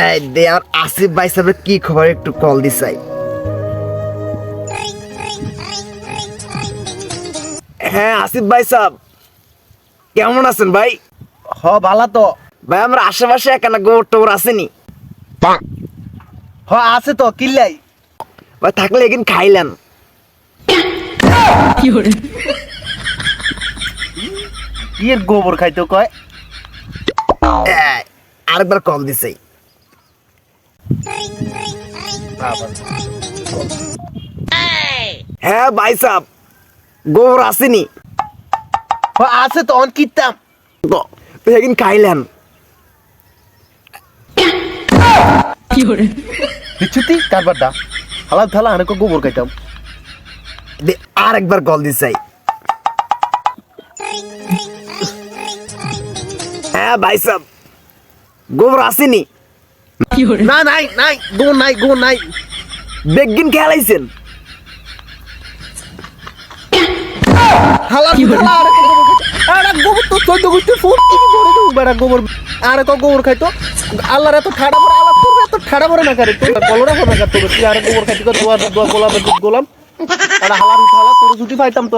এই দে আর আসিফ ভাই সাহেবের কি খবর একটু কল দিছাই। হ্যাঁ আসিফ ভাই সাহেব, কেমন আছেন ভাই? ভালো তো। ভাই আমরা আশেপাশে একখানা গোবর টোবর আসেনি আছে তো, কিল্লাই ভাই, থাকলে এখানে খাইলেন। কি এর গোবর খাইতো কয়? এই, আরেকবার কল দিছাই। হ্যাঁ ভাই সাহেব, গোবর আসেনি। আছে তো, অন কিতাম তো এখানে খাইলেন। বিচ্ছুতি কারবারটা হালাত থালা আনেক গোবর খাইতাম। দে আরেকবার কল দিছাই। হ্যাঁ ভাই সাহেব, গোবর আসেনি। না নাই নাই গোবর নাই। বেগিন খেলাইছেন। হালাত থালা আরেক গোবর খাইতো। আরে গোবর তো চোদ্দ গোষ্ঠী ফুট কি করে দেবো বেড়া গোবর আরেক গোবর খাইতো। আল্লাহর এত ঠাড়া পড়ে, আল্লাহ তোর এত ঠাড়া পড়ে না কারে, তোর কলরা পড়ে না কারে, তুই আরেক গোবর খাইতো, দোয়া গোলাম গোলাম। আর হালাত থালা তোর ছুটি পাইতাম তো।